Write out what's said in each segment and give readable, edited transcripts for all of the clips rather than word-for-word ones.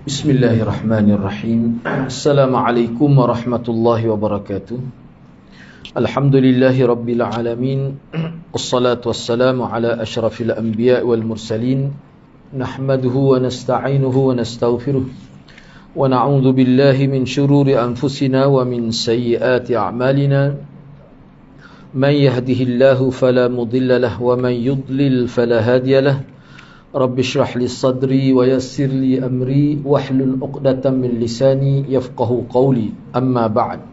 Bismillahirrahmanirrahim. Assalamualaikum warahmatullahi wabarakatuh. Alhamdulillahi rabbil alamin. Wassalatu wassalamu ala asyrafil anbiya wal mursalin. Nahmaduhu wa nasta'inuhu wa nastaghfiruh. Wa na'udzu billahi min shururi anfusina wa min sayyiati a'malina. Man yahdihillahu fala mudilla lahu wa man yudlil fala hadiya lahu. Rabbi shrah li sadri wa yassir li amri wahlul 'uqdatam min lisani yafqahu qawli. Amma ba'd.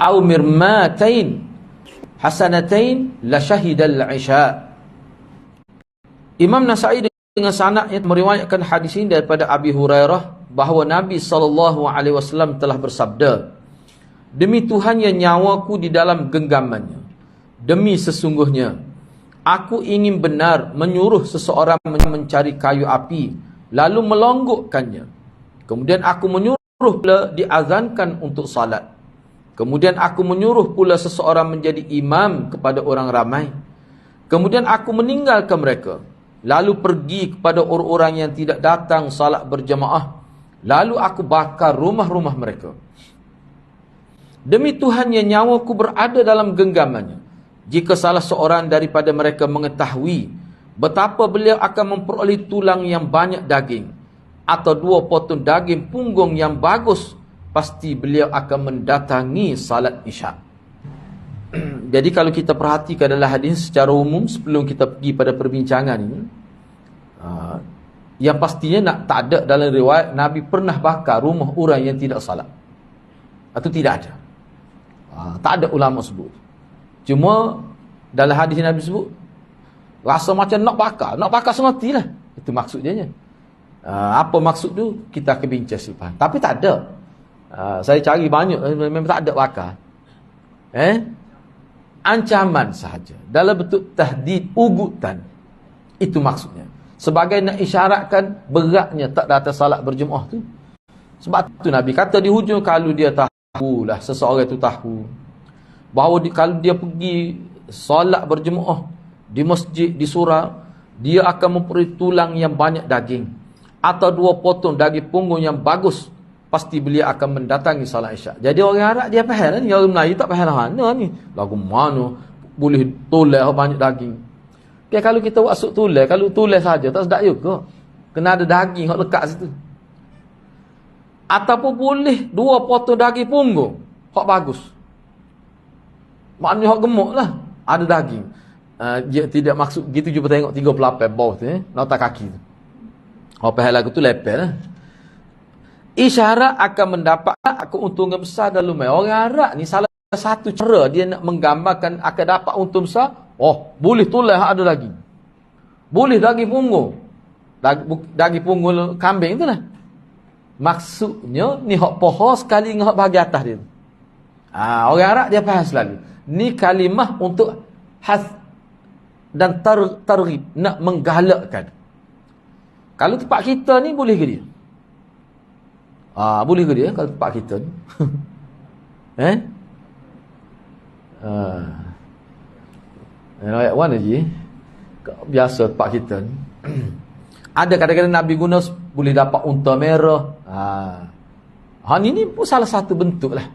Aw mirmatain hasanatain la shahidal 'isha. Imam Nasa'i dengan sanadnya meriwayatkan hadis ini daripada Abi Hurairah bahawa Nabi SAW telah bersabda, "Demi Tuhan yang nyawaku di dalam genggamannya, demi sesungguhnya aku ingin benar menyuruh seseorang mencari kayu api, lalu melonggokkannya. Kemudian aku menyuruh pula diazankan untuk salat. Kemudian aku menyuruh pula seseorang menjadi imam kepada orang ramai. Kemudian aku meninggalkan mereka, lalu pergi kepada orang-orang yang tidak datang salat berjamaah. Lalu aku bakar rumah-rumah mereka. Demi Tuhan yang nyawaku berada dalam genggamannya, jika salah seorang daripada mereka mengetahui betapa beliau akan memperoleh tulang yang banyak daging atau 2 potong daging punggung yang bagus, pasti beliau akan mendatangi salat isyak." Jadi kalau kita perhatikan dalam hadis secara umum, sebelum kita pergi pada perbincangan ini, yang pastinya tak ada dalam riwayat Nabi pernah bakar rumah orang yang tidak salat, atau tidak ada. Tak ada ulama sebut. Cuma dalam hadis Nabi sebut rasa macam nak bakar sematilah. Itu maksud dia. Apa maksud tu kita akan bincang selepas. Tapi tak ada. Saya cari banyak, memang tak ada bakar. Ancaman sahaja dalam bentuk tahdid, ugutan. Itu maksudnya. Sebagai nak isyaratkan beratnya tak datang salat berjemaah tu. Sebab tu Nabi kata di hujung, kalau dia tahulah, seseorang itu tahu bahawa kalau dia pergi solat berjemaah di masjid, di surau, dia akan memperoleh tulang yang banyak daging atau 2 potong daging punggung yang bagus, pasti beliau akan mendatangi salat isyak. Jadi orang Arab dia faham ni, orang Melayu tak faham mana ni. Lagu mana boleh tulang banyak daging. Kalau kita maksud tulang, kalau tulang saja tak sedap juga. Kena ada daging hak lekat situ. Ataupun boleh 2 potong daging punggung hak bagus. Maknanya hak gemuk lah, ada daging. Dia tidak maksud gitu juga tengok 38 bawah tu, nota kaki tu. Apa hal lagu tu lepel lah. Isyarat akan mendapat keuntungan besar dalam rumah. Orang Arab ni salah satu cara dia nak menggambarkan akan dapat untung besar. Boleh tulang ada daging. Boleh daging punggung. Daging punggung kambing tu lah. Maksudnya ni hak poho sekali dengan hak bahagian atas dia. Orang Arab dia faham selalu. Ni kalimah untuk has dan targhib, nak menggalakkan. Kalau tempat kita ni boleh ke dia? Boleh ke dia kalau tempat kita ni? Ayat mana je? Biasa tempat kita ni. Ada kadang-kadang Nabi guna boleh dapat unta merah. Ni pun salah satu bentuk lah.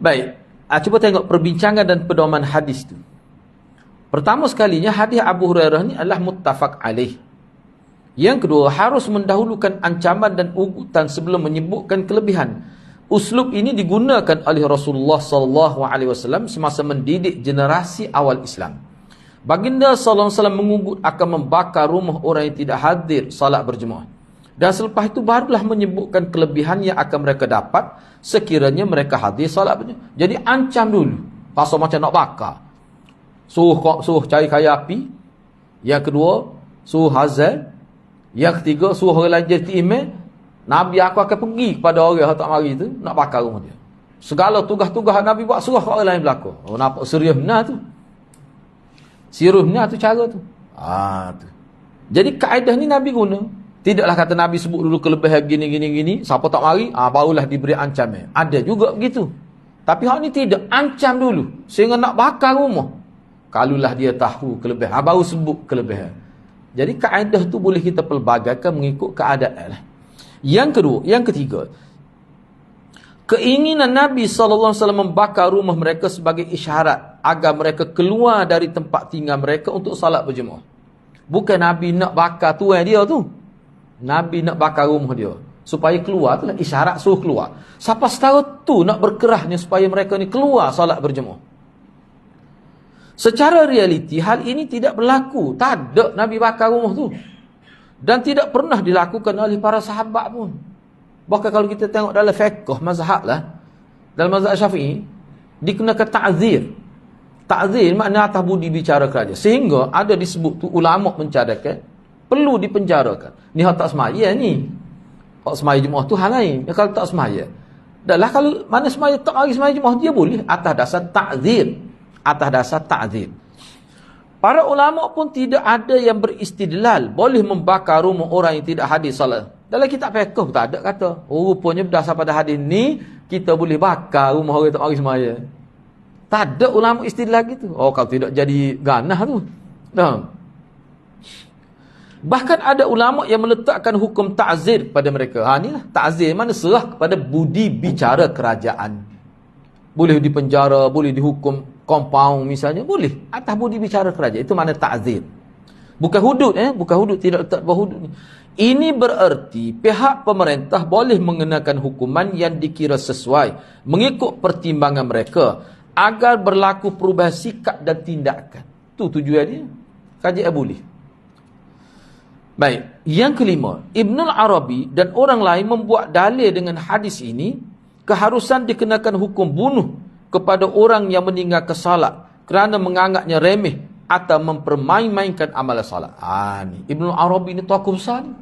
Baik. Cuba tengok perbincangan dan pedoman hadis tu. Pertama sekalinya, hadis Abu Hurairah ni adalah muttafaq alaih. Yang kedua, harus mendahulukan ancaman dan ugutan sebelum menyebutkan kelebihan. Uslub ini digunakan oleh Rasulullah SAW semasa mendidik generasi awal Islam. Baginda SAW mengugut akan membakar rumah orang yang tidak hadir salat berjemaah. Dan selepas itu barulah menyebutkan kelebihan yang akan mereka dapat sekiranya mereka hadir salat berjemaah. Jadi ancam dulu. Pasal macam nak bakar. Suruh cari kayu api. Yang kedua, suruh hazal. Yang ketiga, suruh orang lain jadi imam. Nabi aku akan pergi kepada orang yang tak mari tu, nak bakar rumah dia. Segala tugas-tugas Nabi buat, suruh orang lain berlaku. Nampak serius benar tu. Serius benar tu cara tu. Tu. Jadi kaedah ni Nabi guna. Tidaklah kata Nabi sebut dulu kelebihan gini. Siapa tak mari, barulah diberi ancaman. Ada juga begitu. Tapi hak ni tidak. Ancam dulu. Sehingga nak bakar rumah. Kalulah dia tahu kelebihan. Baru sebut kelebihan. Jadi kaedah tu boleh kita pelbagaikan mengikut keadaan lah. Yang ketiga, keinginan Nabi SAW membakar rumah mereka sebagai isyarat agar mereka keluar dari tempat tinggal mereka untuk salat berjemaah. Bukan Nabi nak bakar tuan dia tu. Nabi nak bakar rumah dia supaya keluar, tu lah isyarat suruh keluar. Siapa setara tu nak berkerahnya supaya mereka ni keluar salat berjemaah. Secara realiti hal ini tidak berlaku. Tak ada Nabi bakar rumah tu. Dan tidak pernah dilakukan oleh para sahabat pun. Bahkan kalau kita tengok dalam fiqh mazhab lah, dalam mazhab Syafi'i dikenakan ta'zir. Ta'zir makna atas budi bicara kerajaan. Sehingga ada disebut tu ulama mencadangkan perlu dipenjarakan. Ni hak tak semaya ni. Hak semaya Jumaat tu hal lain. Kalau tak semaya. Dahlah kalau mana semaya tak hari semaya Jumaat dia boleh atas dasar ta'zir. Atas dasar ta'zir. Para ulama pun tidak ada yang beristidlal boleh membakar rumah orang yang tidak hadir salat. Dalam kitab fiqh tak ada kata, oh rupanya berdasar pada hadis ni kita boleh bakar rumah orang tak hari semaya. Tak ada ulama istidlal gitu. Oh kalau tidak jadi ganah tu. Nah. Bahkan ada ulama yang meletakkan hukum ta'zir pada mereka. Inilah ta'zir mana serah kepada budi bicara kerajaan. Boleh dipenjara, boleh dihukum compound misalnya, boleh. Atas budi bicara kerajaan. Itu mana ta'zir. Bukan hudud, bukan hudud, tidak letak bawah hudud. Ini bererti pihak pemerintah boleh mengenakan hukuman yang dikira sesuai mengikut pertimbangan mereka agar berlaku perubahan sikap dan tindakan. Itu tujuan dia. Kajian boleh. Baik, yang kelima, Ibnul Arabi dan orang lain membuat dalil dengan hadis ini keharusan dikenakan hukum bunuh kepada orang yang meninggalkan salat kerana menganggapnya remeh atau mempermain-mainkan amalan salat. Ni Ibnul Arabi ni tokoh besar ni.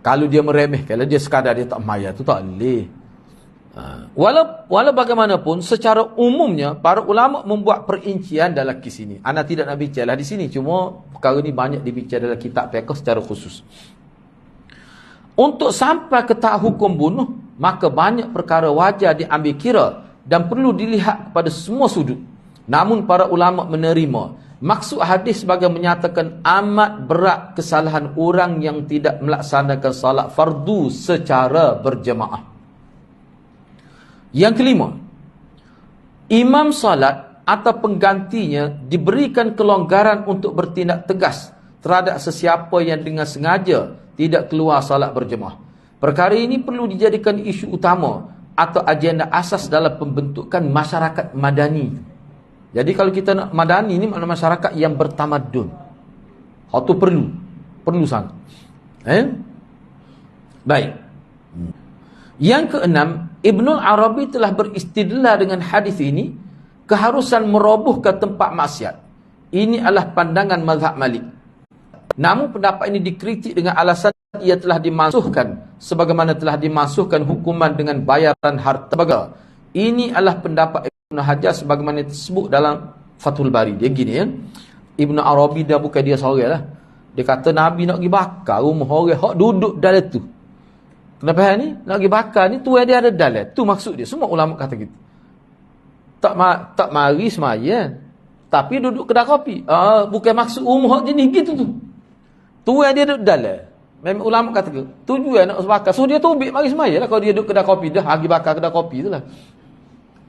Kalau dia meremehkan, kalau dia sekadar dia tak maya, tu tak boleh. Walau bagaimanapun, secara umumnya para ulama membuat perincian dalam kes ini. Ana tidak nak bincanglah di sini, cuma perkara ni banyak dibincang dalam kitab fiqh secara khusus. Untuk sampai ke tahap hukum bunuh, maka banyak perkara wajar diambil kira dan perlu dilihat kepada semua sudut. Namun para ulama menerima maksud hadis sebagai menyatakan amat berat kesalahan orang yang tidak melaksanakan salat fardu secara berjemaah. Yang kelima, imam salat atau penggantinya diberikan kelonggaran untuk bertindak tegas terhadap sesiapa yang dengan sengaja tidak keluar salat berjemaah. Perkara ini perlu dijadikan isu utama atau agenda asas dalam pembentukan masyarakat madani. Jadi kalau kita nak madani ni makna masyarakat yang bertamadun. Hal tu perlu sangat. Baik. Yang keenam, Ibnul Arabi telah beristidlal dengan hadis ini keharusan merobohkan tempat maksiat. Ini adalah pandangan mazhab Malik. Namun pendapat ini dikritik dengan alasan ia telah dimansuhkan sebagaimana telah dimansuhkan hukuman dengan bayaran harta. Ini adalah pendapat Ibn Hajar sebagaimana tersebut dalam Fathul Bari. Dia gini ya. Ibn Arabi dah bukan dia seorang lah. Dia kata Nabi nak pergi bakar rumah orang hak duduk dalam tu. Kenapa hal ni? Nak pergi bakar ni tu dia ada dalam. Tu maksud dia. Semua ulama kata gitu. Tak mari semaya. Tapi duduk kedai kopi. Bukan maksud rumah hak jenis gitu tu. Tu dia duduk dalam. Memang ulama kata gitu. Tujuan nak bakar. So dia tubik mari semaya lah. Kalau dia duduk kedai kopi dah pergi bakar kedai kopi tu lah.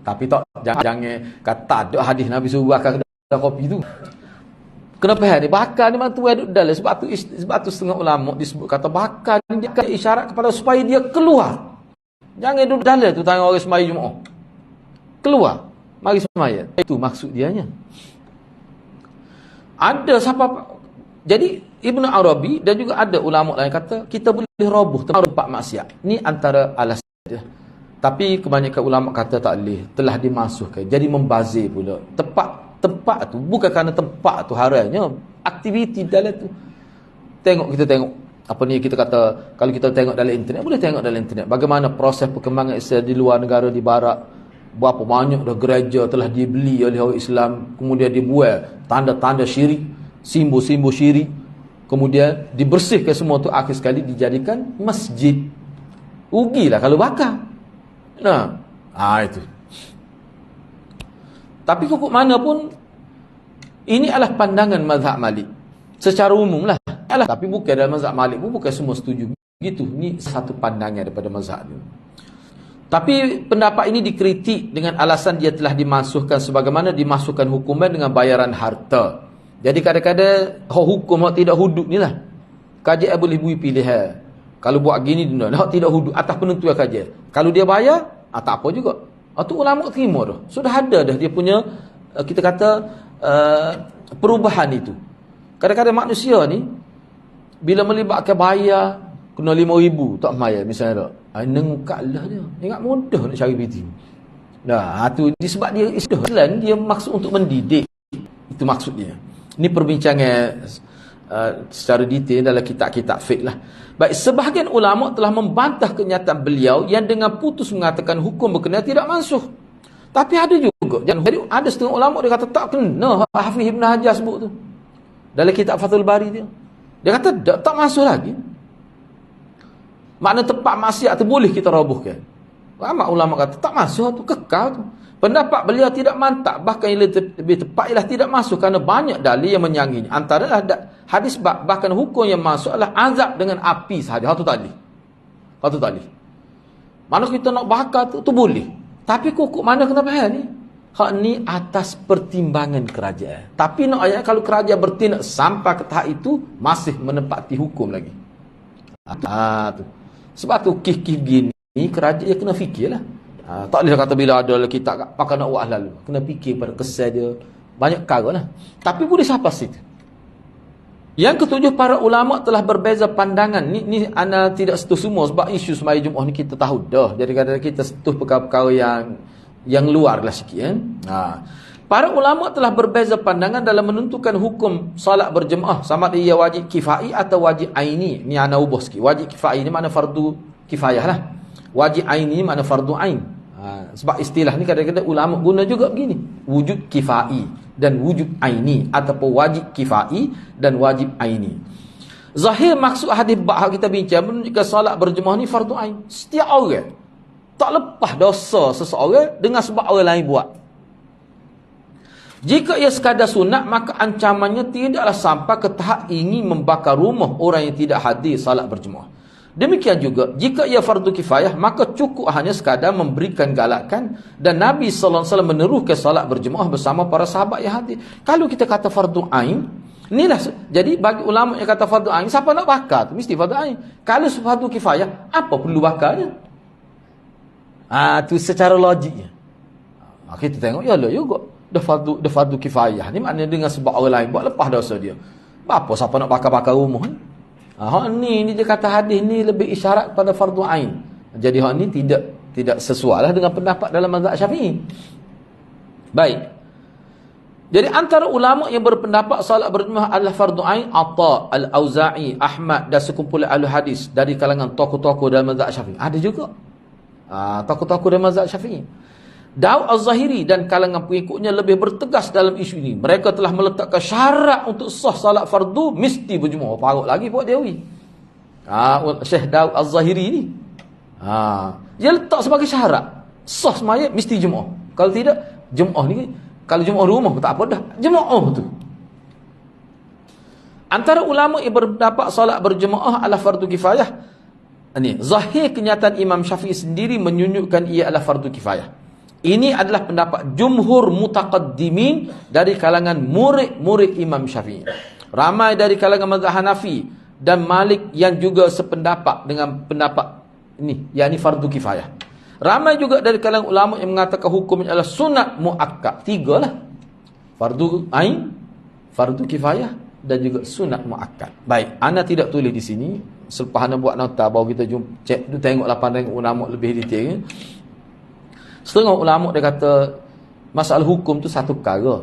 Tapi jangan kata ada hadis Nabi suruh bakar kedai kopi tu. Kenapa dia bakar ni mantu duduk dalam? Sebab tu setengah ulama disebut kata bakar ni dia isyarat kepada supaya dia keluar. Jangan duduk dalam tu tanya orang semaya Jumaat. Keluar, mari semaya. Itu maksud dianya. Ada siapa? Jadi Ibn Arabi dan juga ada ulama lain kata kita boleh roboh tempat maksiat. Ni antara alasan dia. Tapi kebanyakan ulama kata tak boleh, telah dimasukkan. Jadi membazir pula. Tempat tu bukan kerana tempat tu haramnya, aktiviti dalam tu. Kita tengok apa ni kita kata kalau kita tengok dalam internet, boleh tengok dalam internet bagaimana proses perkembangan Islam di luar negara, di barat. Berapa banyak dah gereja telah dibeli oleh orang Islam, kemudian dibuat tanda-tanda syirik, simbol-simbol syirik, kemudian dibersihkan semua tu, akhir sekali dijadikan masjid. Rugilah kalau bakar. Itu. Tapi kok mana pun ini adalah pandangan mazhab Malik secara umum lah. Alah, tapi bukan dalam mazhab Malik pun bukan semua setuju begitu. Ni satu pandangan daripada mazhab ni. Tapi pendapat ini dikritik dengan alasan dia telah dimasukkan sebagaimana dimasukkan hukuman dengan bayaran harta. Jadi kadang-kadang hukum hak tidak hudud ni lah. Kajian boleh beri pilihan. Kalau buat gini dia hak tidak hudud atas penentuan kajian. Kalau dia bayar, tak apa juga. Tu ulama terima dah. Sudah ada dah dia punya kita kata perubahan itu. Kadang-kadang manusia ni bila melibatkan bayar kena 5,000 tak bayar misalnya tak. Nengkaklah dia. Ingat mudah nak cari PT. Tu disebab dia Islam dia maksud untuk mendidik. Itu maksudnya. Ini perbincangan secara detail dalam kitab-kitab fiqh lah. Baik, sebahagian ulama telah membantah kenyataan beliau yang dengan putus mengatakan hukum berkenaan tidak mansuh. Tapi ada juga, jadi ada setengah ulama dia kata tak kena Hafiz Ibn Hajar sebut tu. Dalam kitab Fathul Bari dia. Dia kata tak mansuh lagi. Makna tempat maksiat tu boleh kita robohkan. Ramai ulama kata tak mansuh tu, kekal tu. Pendapat beliau tidak mantap, bahkan yang lebih tepat ialah tidak masuk kerana banyak dalil yang menyanggihnya. Antara hadis bahkan hukum yang masuk adalah azab dengan api sahaja. Hatu tali. Mana kita nak bakar tu boleh. Tapi kukuk mana kena faham ni? Hak ni atas pertimbangan kerajaan. Tapi nak ayat kalau kerajaan bertindak sampai ke tahap itu masih menepati hukum lagi. Tu. Sebab tu kih-kih gini kerajaan kena fikirlah. Tak boleh kata bila ada kita pakai nak buat lalu. Kena fikir pada kesan dia. Banyak perkara lah. Tapi boleh siapa situ. Yang ketujuh, para ulama telah berbeza pandangan. Ni anda tidak setuju semua sebab isu semaya Jumaat ni kita tahu dah. Jadi kadang-kadang kita setuju perkara-perkara yang luar lah sikit. Para ulama telah berbeza pandangan dalam menentukan hukum salat berjemaah. Sama ada ia wajib kifai atau wajib aini. Ni anda ubah sikit. Wajib kifai ni mana fardu kifayah lah. Wajib aini mana fardu ain. Sebab istilah ni kadang-kadang ulama guna juga begini. Wujud kifai dan wujud aini. Ataupun wajib kifai dan wajib aini. Zahir maksud hadis bab kita bincang menunjukkan salat berjemaah ni fardu ain. Setiap orang. Tak lepas dosa seseorang dengan sebab orang lain buat. Jika ia sekadar sunat, maka ancamannya tidaklah sampai ke tahap ingin membakar rumah orang yang tidak hadir salat berjemaah. Demikian juga, jika ia fardu kifayah, maka cukup hanya sekadar memberikan galakan dan Nabi SAW meneruhkan salat berjemaah bersama para sahabat yang hadir. Kalau kita kata fardu ain, inilah, jadi bagi ulama yang kata fardu ain, siapa nak bakar tu? Mesti fardu ain. Kalau fardu kifayah, apa perlu bakarnya? Tu secara logiknya. Kita tengok, ya lah juga. Dah fardu kifayah ni maknanya dengan sebab orang lain buat lepas dosa dia. Apa siapa nak bakar-bakar rumah ni? Ni dia kata hadis ni lebih isyarat pada fardu ain. Jadi hak ni tidak sesuai lah dengan pendapat dalam mazhab Syafi'i. Baik. Jadi antara ulama yang berpendapat salat berjemaah adalah fardu ain, Atha, Al-Auza'i, Ahmad dan sekumpulan ahli hadis dari kalangan tokoh-tokoh dalam mazhab Syafi'i. Ada juga. Tokoh-tokoh dalam mazhab Syafi'i. Daud Az-Zahiri dan kalangan pengikutnya lebih bertegas dalam isu ini. Mereka telah meletakkan syarat untuk sah salat fardu mesti berjemaah. Parut lagi buat Dewi. Syekh Daud Az-Zahiri ni. Dia letak sebagai syarat. Sah semaya mesti jemaah. Kalau tidak, jemaah ni kalau jemaah rumah pun tak apa dah. Jemaah tu. Antara ulama yang berpendapat salat berjemaah adalah fardu kifayah. Ini zahir kenyataan Imam Syafi'i sendiri menunjukkan ia adalah fardu kifayah. Ini adalah pendapat jumhur mutaqaddimin dari kalangan murid-murid Imam Syafi'i. Ramai dari kalangan mazhab Hanafi dan Malik yang juga sependapat dengan pendapat ini, yakni fardu kifayah. Ramai juga dari kalangan ulama yang mengatakan hukumnya adalah sunat muakkad. 3 lah. Fardu ain, fardu kifayah dan juga sunat muakkad. Baik, ana tidak tulis di sini. Selepas ana buat nota baru kita jumpa cek tu tengoklah pandangan ulama lebih detail. Setengah ulama dia kata masalah hukum tu satu perkara.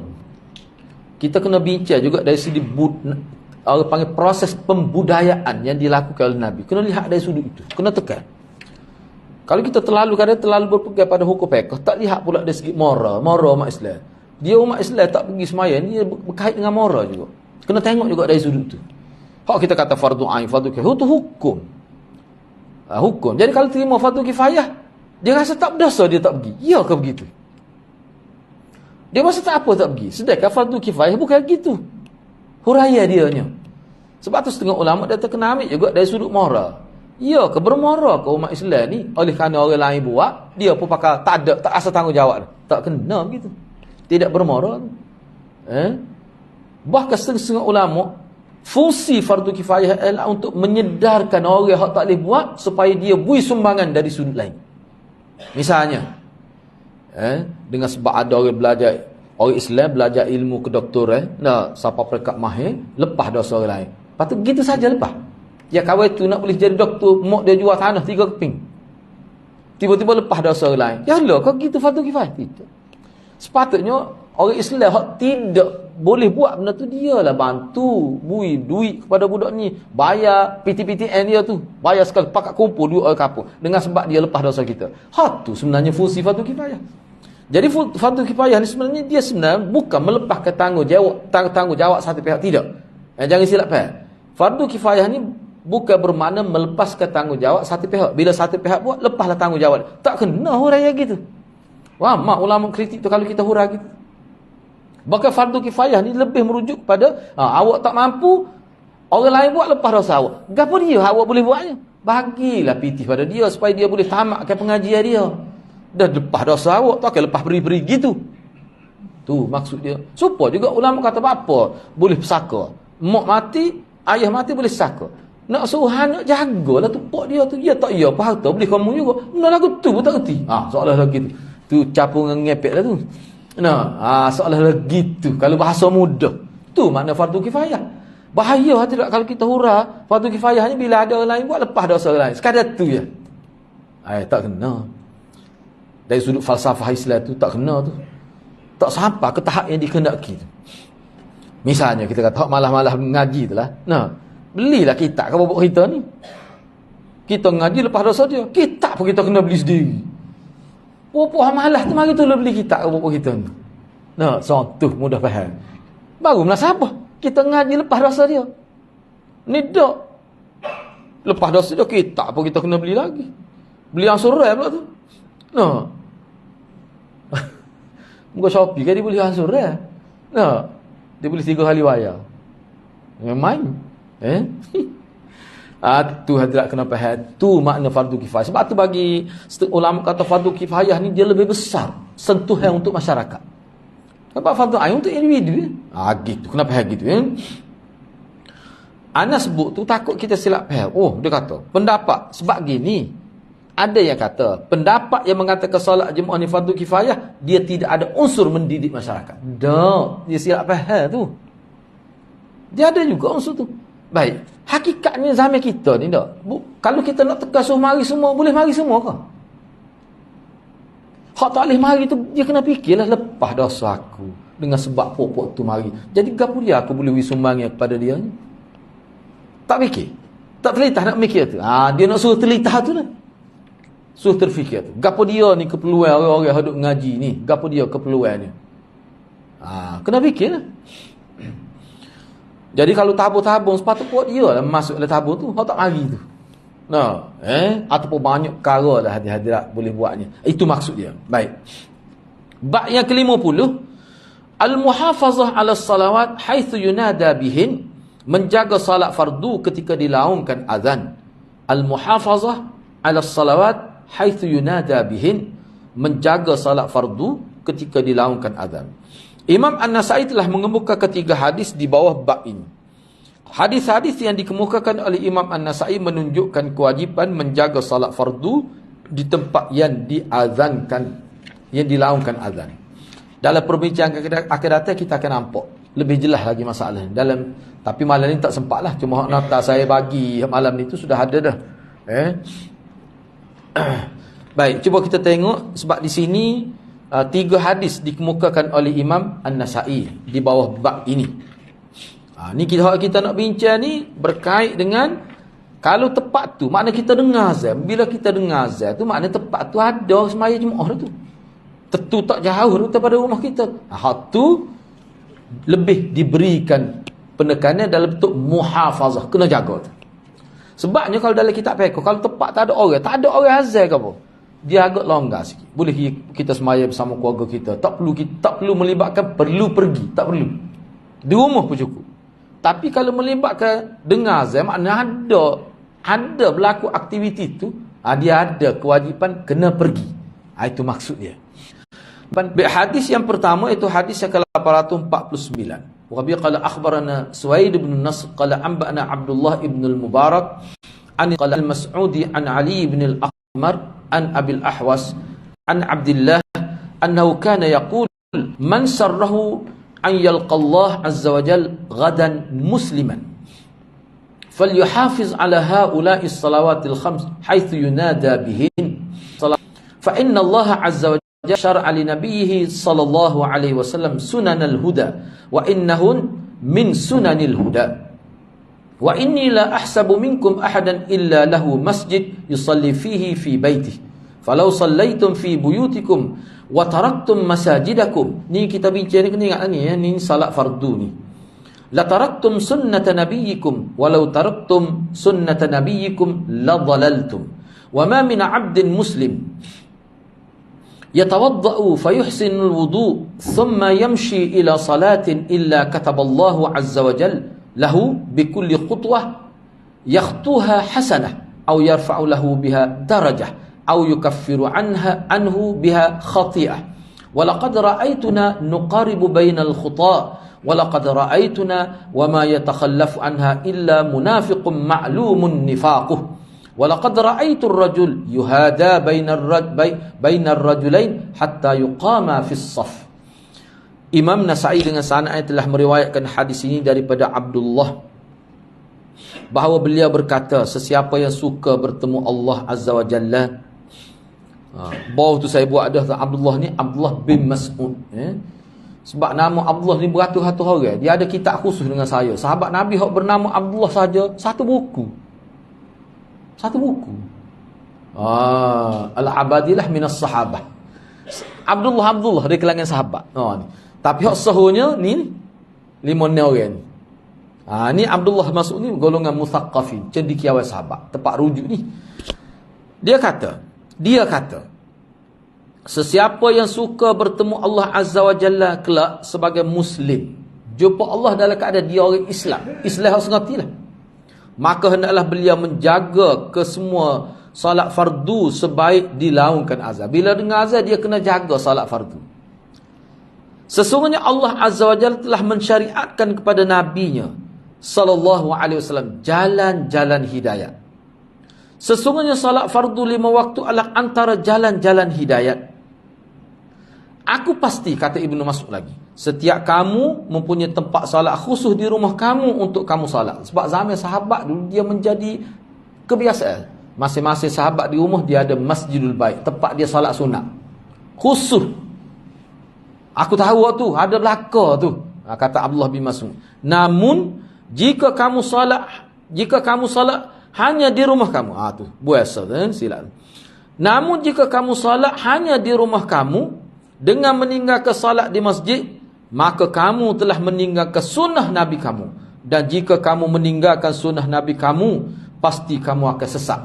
Kita kena bincang juga dari segi orang panggil proses pembudayaan yang dilakukan oleh Nabi. Kena lihat dari sudut itu. Kena tekan. Kalau kita terlalu berpegang pada hukum fiqh, tak lihat pula dari segi moral umat Islam. Dia umat Islam tak pergi sembahyang, dia berkait dengan moral juga. Kena tengok juga dari sudut itu. Hak kita kata fardu ain, fardu kifayah, itu hukum. Hukum. Jadi kalau terima fardu kifayah, dia rasa tak berdosa dia tak pergi. Ya ke begitu? Dia rasa tak apa tak pergi. Sedangkan fardu kifayah bukan begitu. Huraya dianya. Sebab tu setengah ulama dia terkena ambil juga dari sudut moral. Ya ke bermoral ke umat Islam ni oleh kerana orang lain buat, dia pun pakai tak rasa tanggungjawab. Tak kena begitu. Tidak bermoral. Bahkan setengah ulama fungsi fardu kifayah adalah untuk menyedarkan orang yang tak boleh buat supaya dia beri sumbangan dari sudut lain. Misalnya dengan sebab ada orang Islam belajar ilmu kedoktoran, siapa perekat mahir, lepas dosa orang lain. Lepas tu begitu saja lepas. Ya kawan tu nak boleh jadi doktor, mak dia jual tanah 3 keping. Tiba-tiba lepas dosa orang lain. Ya Allah, kau gitu fardu kifayah? Tidak. Sepatutnya orang Islam hak tidak boleh buat benda tu, dia lah bantu bui duit kepada budak ni, bayar PTPTN dia tu, bayar sekali pakat kumpul duit orang kampung dengan sebab dia lepas dosa kita. Hak tu sebenarnya fungsi fardu kifayah. Jadi fardu kifayah ni sebenarnya dia sebenarnya bukan melepaskan tanggungjawab satu pihak, tidak. Jangan silap faham. Fardu kifayah ni bukan bermakna melepaskan tanggungjawab satu pihak. Bila satu pihak buat, lepaslah tanggungjawab. Tak kena huraian gitu. Wah, mak ulama kritik tu kalau kita hurah gitu. Bahkan fardu kifayah ni lebih merujuk kepada awak tak mampu, orang lain buat, lepas dosa awak. Gapo dia awak boleh buatnya? Bagilah pitih pada dia supaya dia boleh tamatkan pengajian dia. Dah lepas dosa awak, tak akan lepas beri-beri gitu. Tu maksud dia. Supaya juga ulama kata apa? Boleh pesaka. Mak mati, ayah mati boleh pesaka. Nak suruh anak jagalah tu pok dia tu. Ya tak ya, apa harta boleh kamu juga. Nak lagu tu pun tak erti. Soalan lagi tu. Tu capung ngepek lah tu. Soalan lagi tu. Kalau bahasa mudah. Tu makna fardu kifayah. Bahaya tidak kalau kita hurah fardu kifayahnya bila ada orang lain buat, lepas dosa orang lain. Sekadar tu ya. Tak kena. Dari sudut falsafah Islam tu tak kena tu. Tak sampai ke tahap yang dikehendaki tu. Misalnya kita kata malah-malah ngaji tu lah. Belilah kitab ke bapak kita ni. Kita ngaji lepas dosa dia. Kitab pun kita kena beli sendiri. Puan malah tu mari tu beli kitab ke bapak kita ni. Contoh mudah faham. Baru menasabah. Kita ngaji lepas dosa dia. Ni tak. Lepas dosa dia kitab pun kita kena beli lagi. Beli yang surai pula tu. Muka Shopee kan dia boleh yang surai. Dia boleh 3 kali wayar. Main. Tu hadirat kena faham. Tu makna fardu kifayah. Sebab tu bagi ulama kata fardu kifayah ni dia lebih besar sentuhan untuk masyarakat. Sebab fardu ain untuk individu. Gitu. Kenapa faham gitu Anas sebut tu takut kita silap faham. Dia kata pendapat sebab gini. Ada yang kata pendapat yang mengatakan solat jemaah ni fardu kifayah, dia tidak ada unsur mendidik masyarakat. Dia silap faham tu. Dia ada juga unsur tu. Baik, hakikatnya zaman kita ni tak. Kalau kita nak tekan suruh mari semua, boleh mari semua ke? Hak tak boleh mari tu, dia kena fikirlah lepas dosa aku dengan sebab pokok tu mari. Jadi gapo dia aku boleh beri sumbangan kepada dia ni? Tak fikir. Tak terlitah nak mikir tu. Dia nak suruh terlitah tu lah. Suruh terfikir tu. Gapo dia ni keperluan orang-orang yang duk ngaji ni? Gapo dia keperluannya? Kena fikirlah. Jadi kalau tabung-tabung sepatutnya buat dia lah masuk dalam tabung tu, hak tak mari tu. Ataupun banyak perkara lah hadirat boleh buatnya. Itu maksud dia. Baik. Bab yang ke-50, al-muhafazah 'ala salawat haitsu yunada bihin, menjaga salat fardu ketika dilaungkan azan. Al-muhafazah 'ala salawat haitsu yunada bihin, menjaga salat fardu ketika dilaungkan azan. Imam An-Nasai telah mengemuka ketiga hadis di bawah bab ini. Hadis-hadis yang dikemukakan oleh Imam An-Nasai menunjukkan kewajipan menjaga salat fardu di tempat yang diazankan, yang dilaungkan azan. Dalam perbincangan akan datang kita akan nampak lebih jelas lagi masalah dalam, tapi malam ni tak sempat lah. Cuma nota saya bagi malam ni tu sudah ada dah. Baik, cuba kita tengok sebab di sini 3 hadis dikemukakan oleh Imam An-Nasai di bawah bab ini. Ni kita nak bincang ni berkait dengan kalau tepat tu, makna kita dengar azan. Bila kita dengar azan tu makna tepat tu ada semaya jemaah tu. Tentu tak jauh daripada rumah kita. Hak tu lebih diberikan penekanan dalam bentuk muhafazah, kena jaga tu. Sebabnya kalau dalam kitab fiqh kalau tepat tak ada orang azan ke apa, dia agak longgar sikit. Boleh kita semaya bersama keluarga kita. Tak perlu melibatkan perlu pergi, tak perlu. Di rumah pun cukup. Tapi kalau melibatkan dengar azan, maknanya ada berlaku aktiviti tu, dia ada kewajipan kena pergi. Itu maksud dia. Hadis yang pertama itu hadis yang ke-849. Wa bi qala akhbarana Suwaid bin Nasr qala anba'ana Abdullah ibn al-Mubarak an qala al-Mas'udi an Ali ibn al-Aqmar an Abil Ahwas an Abdullah annahu kana yaqul man sarrahu an yalqa Allah azza wa jal ghadan musliman falyuhafiz ala haula'i as-salawatil khams haythu yunada bihin fa inna Allah azza wa jalla syar'a li nabiyhi sallallahu alaihi wasallam sunanal huda wa innahun min sunanil huda wa inni la ahsabu minkum ahadan illa lahu masjid yusalli fihi fi baitihi falau sallaitum fi buyutikum wa taraktum masajidakum. Ni kita bincang ni, kena ingat ni ya, ni salat fardu ni. La taraktum sunnata nabiyyikum walau taraktum sunnata nabiyyikum la dhalaltum. Wa ma min 'abdin muslim yatawadda'u fayuhsinu al-wudu' thumma yamshi ila salatin illa kataballahu 'azza wa jalla lahu bikulli khutwah yakhtuha hasanah aw yarfa'u lahu biha darajah aw yukaffiru anhu biha khati'ah. Wa laqad ra'aytuna nuqaribu bainal khuta' wa laqad ra'aytuna wa ma yatakhallafu anha illa munafiqun ma'lumun nifaquh. Walaqad ra'aitu ar-rajul yuhada bainar rajulain hatta yuqama fi as-saf. Imam Nasa'i dengan sanad telah meriwayatkan hadis ini daripada Abdullah bahawa beliau berkata, sesiapa yang suka bertemu Allah Azza wa Jalla, bawah tu saya buat dah Abdullah ni, Abdullah bin Mas'ud, sebab nama Abdullah ni beratus-ratus orang. Dia ada kitab khusus dengan saya. Sahabat Nabi hok bernama Abdullah saja, satu buku. Al-Abadilah minas sahabah. Abdullah dari kalangan sahabat. Ni. Tapi hak sahunya ni 5 orang. Ni Abdullah masuk ni golongan muthaqqafin, cendekiawan sahabat. Tempat rujuk ni. Dia kata, sesiapa yang suka bertemu Allah Azza wa Jalla kelak sebagai muslim, jumpa Allah dalam keadaan dia orang Islam harus ngertilah, maka hendaklah beliau menjaga kesemua salat fardu sebaik dilaungkan azan. Bila dengar azan, dia kena jaga salat fardu. Sesungguhnya Allah Azza wa Jalla telah mensyariatkan kepada nabinya sallallahu alaihi wasallam jalan-jalan hidayat. Sesungguhnya salat fardu 5 waktu adalah antara jalan-jalan hidayat. Aku pasti, kata Ibnu Mas'ud lagi, setiap kamu mempunyai tempat salat khusus di rumah kamu untuk kamu salat. Sebab zaman sahabat dulu dia menjadi kebiasaan. Masing-masing sahabat di rumah dia ada Masjidul Bait, tempat dia salat sunat khusus. Aku tahu waktu ada belaka tu, kata Abdullah bin Mas'ud. Namun jika kamu salat hanya di rumah kamu, tu biasa kan silap. Namun jika kamu salat hanya di rumah kamu dengan meninggalkan salat di masjid, maka kamu telah meninggalkan sunnah Nabi kamu. Dan jika kamu meninggalkan sunnah Nabi kamu, pasti kamu akan sesat.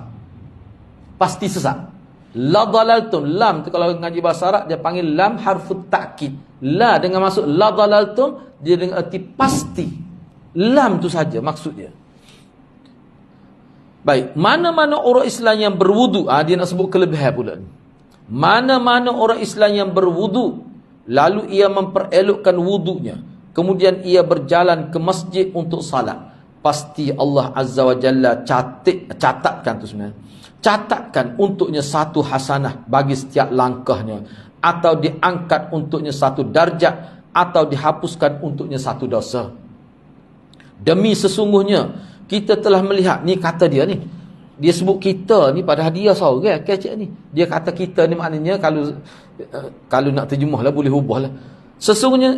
Pasti sesat. La dalaltum. Lam tu kalau ngaji bahasa Arab dia panggil lam harfut ta'kid. La dengan maksud la dalaltum, dia dengan erti pasti. Lam tu saja maksudnya. Baik, mana-mana orang Islam yang berwudu, dia nak sebut kelebihan pula ni. Mana-mana orang Islam yang berwudu, lalu ia memperelokkan wudunya, kemudian ia berjalan ke masjid untuk salat, pasti Allah Azza wa Jalla catatkan tu sebenarnya. Catatkan untuknya satu hasanah bagi setiap langkahnya, atau diangkat untuknya satu darjat, atau dihapuskan untuknya satu dosa. Demi sesungguhnya kita telah melihat, ni kata dia ni, dia sebut kita ni padahal dia seorang kecek ni. Dia kata kita ni maknanya kalau nak terjemah lah boleh ubah lah.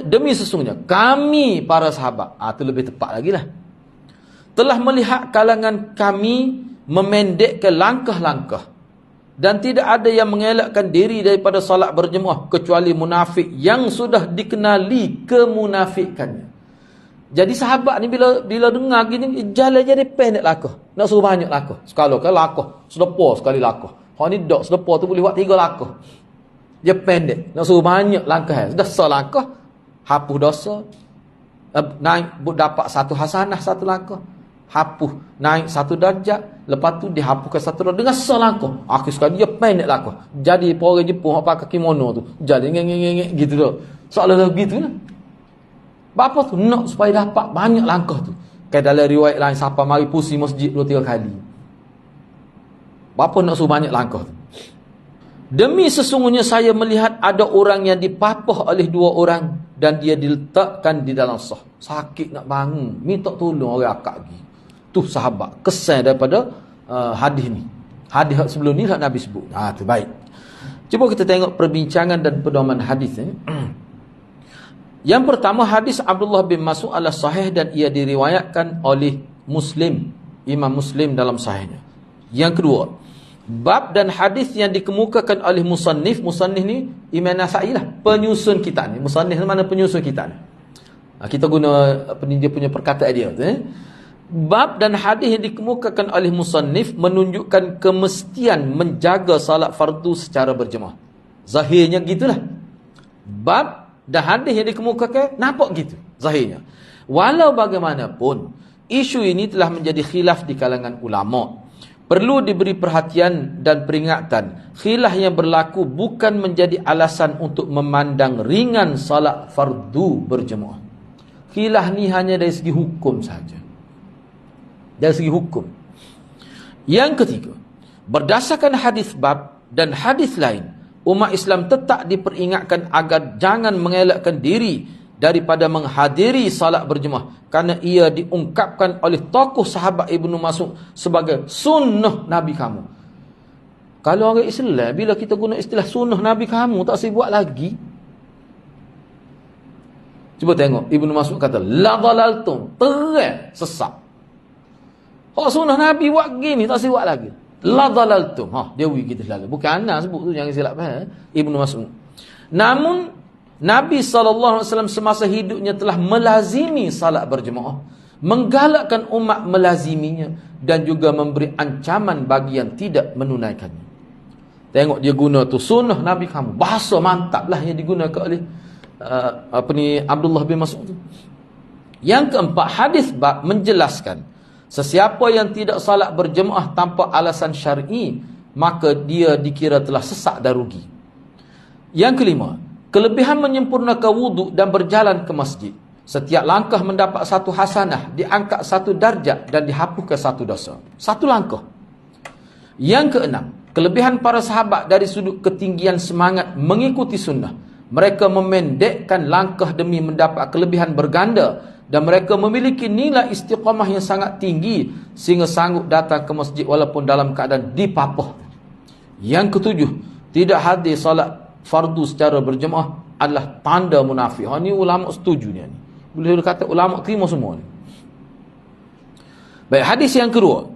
Demi sesungguhnya kami para sahabat, tu lebih tepat lagi lah, telah melihat kalangan kami memendekkan langkah-langkah, dan tidak ada yang mengelakkan diri daripada salat berjemaah kecuali munafik yang sudah dikenali kemunafikannya. Jadi sahabat ni bila dengar gini, jalan jadi pendek lakah. Nak suruh banyak lakah. Sekali kan lakah, sedepah sekali lakah. Hak ni dak sedepah tu boleh buat 3 lakah. Dia pendek. Nak suruh banyak langkah. Dah selangkah, hapus dosa. naik dapat satu hasanah, satu langkah. Hapus, naik satu darjat, lepas tu dihapuskan satu darjat dengan selangkah. Akhir sekali dia pendek langkah. Jadi orang Jepun hak pakai kimono tu, jadi ngeng gitu tu. Soalan begitu lah. Bapa tu nak supaya dapat banyak langkah tu. Kayak dalam riwayat lain, siapa mari pusing masjid 2-3 kali. Bapa nak suruh banyak langkah tu. Demi sesungguhnya saya melihat ada orang yang dipapah oleh 2 orang dan dia diletakkan di dalam sah. Sakit nak bangun, minta tolong orang akak lagi. Tu sahabat kesan daripada hadis ni. Hadis sebelum ni Nabi sebut. Tu baik. Cuba kita tengok perbincangan dan pedoman hadis ni. Yang pertama, hadis Abdullah bin Mas'ud adalah sahih dan ia diriwayatkan oleh Muslim, Imam Muslim dalam sahihnya. Yang kedua, bab dan hadis yang dikemukakan oleh musannif ni Imam Nasa'i lah, penyusun kitab ni. Musannif mana penyusun kitab ni. Kita guna dia punya perkataan dia tu. Bab dan hadis yang dikemukakan oleh musannif menunjukkan kemestian menjaga salat fardu secara berjemaah. Zahirnya gitulah. Bab dan hadis yang dikemukakan nampak gitu zahirnya. Walau bagaimanapun, isu ini telah menjadi khilaf di kalangan ulama. Perlu diberi perhatian dan peringatan. Khilaf yang berlaku bukan menjadi alasan untuk memandang ringan salat fardu berjemaah. Khilaf ni hanya dari segi hukum saja. Dari segi hukum. Yang ketiga, berdasarkan hadis bab dan hadis lain, umat Islam tetap diperingatkan agar jangan mengelakkan diri daripada menghadiri salat berjemaah kerana ia diungkapkan oleh tokoh sahabat Ibnu Mas'ud sebagai sunnah Nabi kamu. Kalau orang Islam bila kita guna istilah sunnah Nabi kamu tak usah buat lagi. Cuba tengok Ibnu Mas'ud kata la dhalaltum, terang sesat. Kalau sunnah Nabi buat gini tak usah buat lagi. La dhalaltum. Dia kita selalu. Bukan ana sebut tu, jangan silap faham. Ibnu Mas'ud. Namun Nabi SAW semasa hidupnya telah melazimi salat berjemaah, menggalakkan umat melaziminya dan juga memberi ancaman bagi yang tidak menunaikannya. Tengok dia guna tu sunnah Nabi kamu. Bahasa mantap lah yang digunakan oleh Abdullah bin Mas'ud tu. Yang keempat, hadis bab menjelaskan sesiapa yang tidak salat berjemaah tanpa alasan syar'i, maka dia dikira telah sesak dan rugi. Yang kelima, kelebihan menyempurnakan wuduk dan berjalan ke masjid. Setiap langkah mendapat satu hasanah, diangkat satu darjat dan dihapuskan satu dosa. Satu langkah. Yang keenam, kelebihan para sahabat dari sudut ketinggian semangat mengikuti sunnah. Mereka memendekkan langkah demi mendapat kelebihan berganda dan mereka memiliki nilai istiqamah yang sangat tinggi sehingga sanggup datang ke masjid walaupun dalam keadaan dipapah. Yang ketujuh, tidak hadir salat fardu secara berjemaah adalah tanda munafik. Ini ulama setuju ni. Boleh kata ulama terima semua ni. Baik, hadis yang kedua.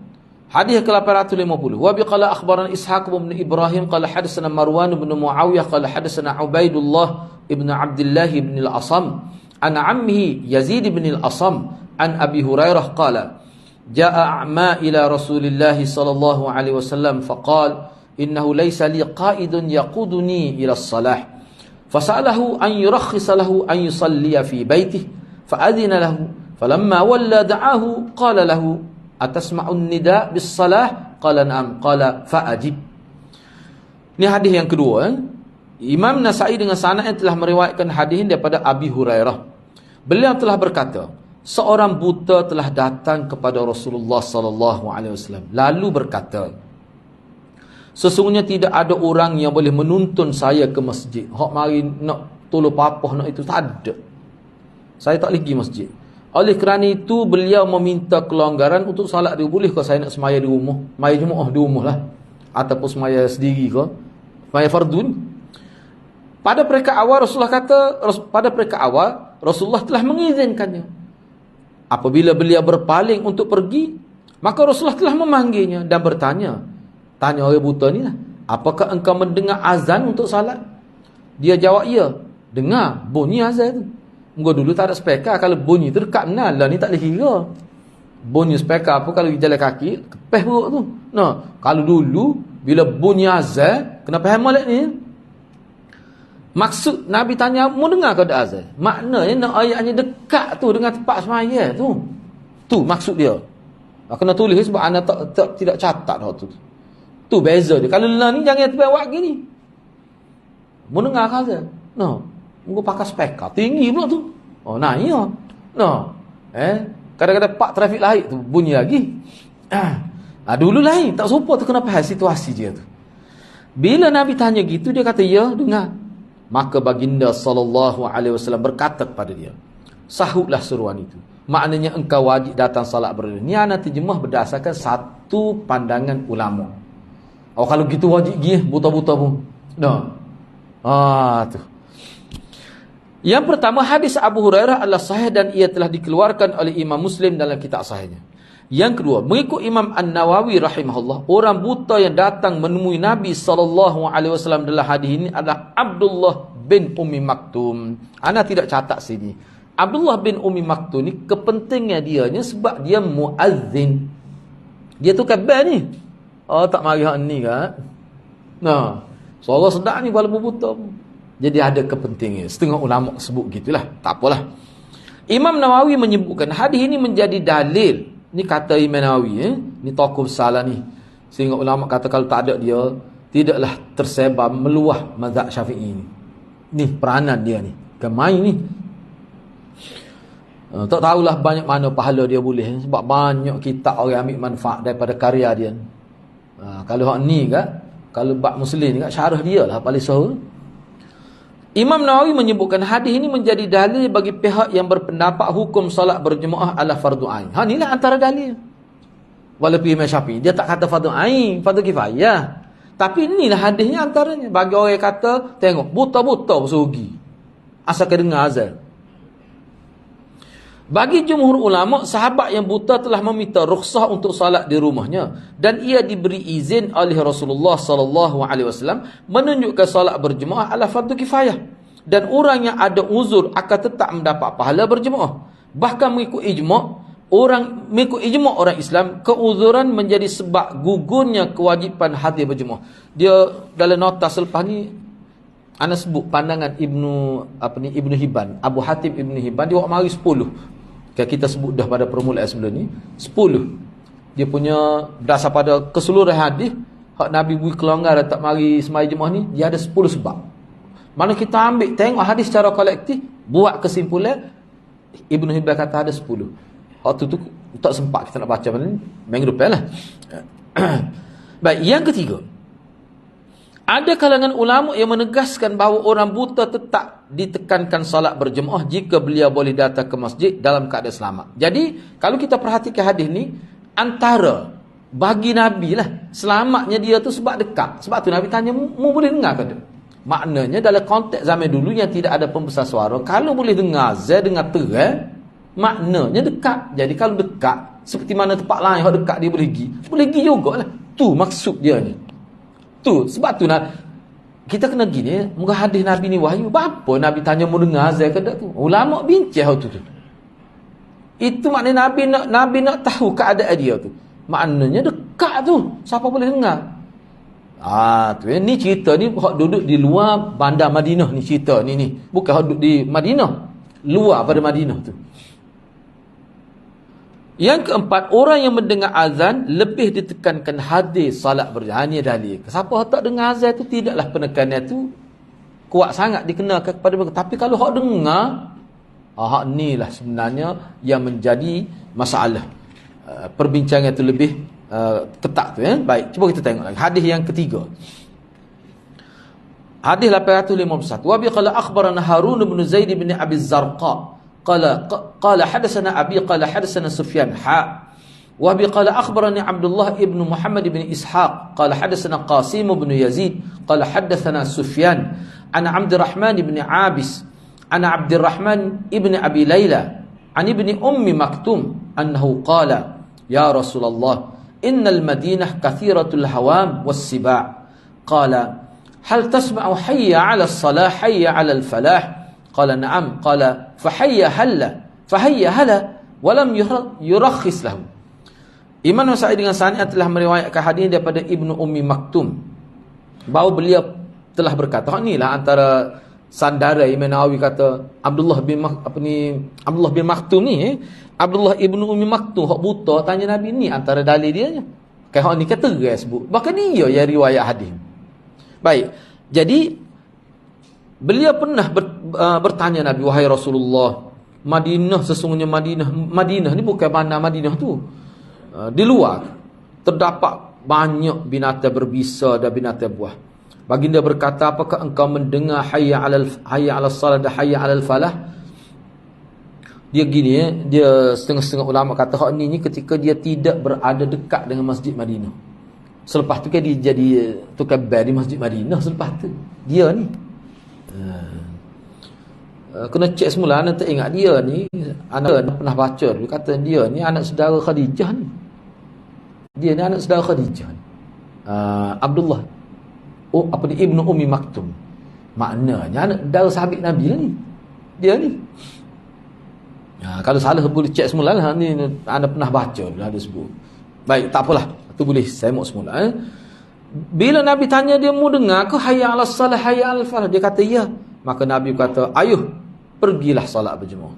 Hadis ke-850. Wa biqala akhbarana Ishaq bin Ibrahim qala hadatsana Marwan bin Muawiyah qala hadatsana Ubaidullah ibn Abdullah ibn al-Asam an ammihi Yazid ibn al-Asam an Abi Hurairah qala jaa a'ma ila Rasulillah sallallahu alaihi wasallam faqala innahu laysa li qa'idun yaquduni ila as-salah fasalahu an yurakhkhisa lahu an yusalliya fi baytihi fa'adhina lahu falamma walla da'ahu qala lahu atasma'un nida bis salah qala na'am qala fa'ajib. Ini hadis yang kedua. Imam Nasa'i dengan sanad yang telah meriwayatkan hadis ini daripada Abi Hurairah. Beliau telah berkata, seorang buta telah datang kepada Rasulullah sallallahu alaihi wasallam lalu berkata, sesungguhnya tidak ada orang yang boleh menuntun saya ke masjid. Hak mari nak tolong papah nak itu tak ada. Saya tak boleh pergi masjid. Oleh kerana itu beliau meminta kelonggaran untuk salat dia. Boleh ke saya nak semaya di rumah? Semaya Jumaat di rumah lah. Ataupun semaya sendiri ke? Semaya fardu ni. Pada pereka awal Rasulullah telah mengizinkannya. Apabila beliau berpaling untuk pergi, maka Rasulullah telah memanggilnya dan bertanya. Tanya orang buta ni lah. Apakah engkau mendengar azan untuk salat? Dia jawab, ya. Dengar bunyi azan tu. Engkau dulu tak ada speaker. Kalau bunyi tu dekat mana lah ni tak boleh kira. Bunyi speaker apa kalau jalan kaki kepeh perut tu. Nah, kalau dulu bila bunyi azan kena faham molek ni. Maksud Nabi tanya, mu dengar ke tak azan? Maknanya nak ayatnya dekat tu dengan tempat semaya tu. Tu maksud dia. Kena tulis sebab anak tidak catat tu. Tu beza dia. Kalau lah ni jangan terbawa gini. Mu dengar ke azan? No. Mu pakai speaker tinggi pula tu. Oh nah iya. No. Kadang-kadang pak trafik lain tu bunyi lagi. Dulu lain tak serupa tu, kenapa situasi dia tu. Bila Nabi tanya gitu, dia kata ya dengar. Maka baginda sallallahu alaihi wasallam berkata kepada dia, sahutlah seruan itu. Maknanya engkau wajib datang salat berjemaah. Ni ana terjemah berdasarkan satu pandangan ulama. Oh kalau gitu wajib gih buta-buta pun. Tu. Yang pertama, hadis Abu Hurairah adalah sahih dan ia telah dikeluarkan oleh Imam Muslim dalam kitab sahihnya. Yang kedua, mengikut Imam An-Nawawi rahimahullah, orang buta yang datang menemui Nabi SAW dalam hadis ini adalah Abdullah bin Ummi Maktum. Ana tidak catat sini. Abdullah bin Ummi Maktum ni kepentingan dia ni sebab dia muazzin. Dia tu khabar ni. Oh tak mari hak ni kan. Suara sedap ni walaupun buta pun. Jadi ada kepentingan. Setengah ulama sebut gitulah. Tak apalah. Imam Nawawi menyebutkan hadis ini menjadi dalil. Ni kata Imam Nawawi. Ni tokoh besar ni. Sehingga ulama kata kalau tak ada dia, tidaklah tersebar meluah mazhab Syafi'i ni. Ni peranan dia ni. Kemai ni. Tak tahulah banyak mana pahala dia boleh. Sebab banyak kitab orang ambil manfaat daripada karya dia. Kalau hak ni kan, kalau bab Muslim ni kan, syarah dia lah paling sahur. Imam Nawawi menyebutkan hadis ini menjadi dalil bagi pihak yang berpendapat hukum solat berjemaah adalah fardu ain. Inilah antara dalil. Walaupun Imam Syafi'i dia tak kata fardu ain, fardu kifayah. Tapi inilah hadisnya antaranya. Bagi orang yang kata, tengok buta-buta bersugi. Asalkan dengar azan. Bagi jumhur ulama, sahabat yang buta telah meminta rukhsah untuk salat di rumahnya dan ia diberi izin oleh Rasulullah sallallahu alaihi wasallam menunjukkan salat berjemaah adalah fardu kifayah dan orang yang ada uzur akan tetap mendapat pahala berjemaah. Bahkan mengikut ijma' orang Islam, keuzuran menjadi sebab gugurnya kewajipan hadir berjemaah. Dia dalam nota selepas ni ana sebut pandangan Ibnu Hibban, Abu Hatim Ibnu Hibban, dia mari 10. Kita sebut dah pada permulaan sebelum ni 10. Dia punya berdasar pada keseluruhan hadis hak Nabi bui kelonggar tak mari semai jemaah ni, dia ada 10 sebab. Mana kita ambil tengok hadis secara kolektif, buat kesimpulan Ibnu Hibban kata ada 10. Hak tu tak sempat kita nak baca mana ni, minggu depan lah. Baik, yang ketiga, ada kalangan ulama yang menegaskan bahawa orang buta tetap ditekankan salat berjemaah jika beliau boleh datang ke masjid dalam keadaan selamat. Jadi, kalau kita perhatikan hadis ni, antara bagi Nabi lah, selamatnya dia tu sebab dekat. Sebab tu Nabi tanya, mu boleh dengar ke tak? Maknanya dalam konteks zaman dulu yang tidak ada pembesar suara, kalau boleh dengar azan, dengar terang, maknanya dekat. Jadi kalau dekat, seperti mana tempat lain yang dekat dia boleh pergi jugalah. Tu maksud dia ni. Tu sebab tu kita kena gini, muka hadis Nabi ni wahyu. Apa Nabi tanya mau dengar azan ke tak tu? Ulama bincang tu. Itu maknanya Nabi nak tahu keadaan dia tu. Maknanya dekat tu. Siapa boleh dengar? Tu ni cerita ni hak duduk di luar bandar Madinah ni cerita ni. Bukan hak duduk di Madinah. Luar pada Madinah tu. Yang keempat, orang yang mendengar azan lebih ditekankan hadis salat berjamaah. Ini dalil. Siapa tak dengar azan tu, tidaklah penekanan tu kuat sangat dikenakan kepada mereka. Tapi kalau hak dengar, hak ni lah sebenarnya yang menjadi masalah. Perbincangan itu lebih ketat tu. Baik, cuba kita tengok lagi. Hadis yang ketiga. Hadis 851. Wa bi qala akhbarana Harun bin Zaid bin Abi Zarqa. قال حدثنا أبي قال حدثنا سفيان وأبي قال أخبرني عبد الله ابن محمد بن إسحاق قال حدثنا قاسم بن يزيد قال حدثنا سفيان عن عبد الرحمن بن عابس عن عبد الرحمن ابن أبي ليلى عن ابن أم مكتوم أنه قال يا رسول الله إن المدينة كثيرة الهوام والسباع قال هل تسمع حي على الصلاة حي على الفلاح قال نعم قال فحي هلا ولم يرخص له. Imam Nasai dengan Sa'id telah meriwayatkan hadis daripada Ibnu Ummi Maktum bahawa beliau telah berkata, inilah antara Sandarai Imam Nawawi kata Abdullah bin Maktum ni, Abdullah ibnu Ummi Maktum hak buta tanya Nabi ni antara dalil dia nya. Kan hak ni kata guys sebut. Bahkan dia yang riwayat hadis. Baik. Jadi beliau pernah bertanya Nabi, wahai Rasulullah, Madinah sesungguhnya Madinah ni bukan mana Madinah tu. Di luar terdapat banyak binatang berbisa dan binatang buah. Baginda berkata, apakah engkau mendengar hayya 'alas salat dan hayya 'alal falah? Dia gini dia setengah-setengah ulama kata hak ni ketika dia tidak berada dekat dengan Masjid Madinah. Selepas tu kan dia jadi tukang bel di Masjid Madinah selepas tu. Dia ni. Kena cek semula, anak tak ingat dia ni, anak pernah baca, dia kata dia ni anak saudara Khadijah ni. Dia ni anak saudara Khadijah ni. Abdullah Ibnu Ummi Maktum. Maknanya anak saudara sahabat Nabi lah ni. Dia ni. Kalau salah boleh cek semula lah. Ni anda pernah baca dah ada sebut. Baik, tak apalah. Tu boleh saya mau semula. Bila Nabi tanya dia mau dengar ke hayya 'alas salah hayya 'alal falah, dia kata ya. Maka Nabi kata, ayuh pergilah solat berjemaah.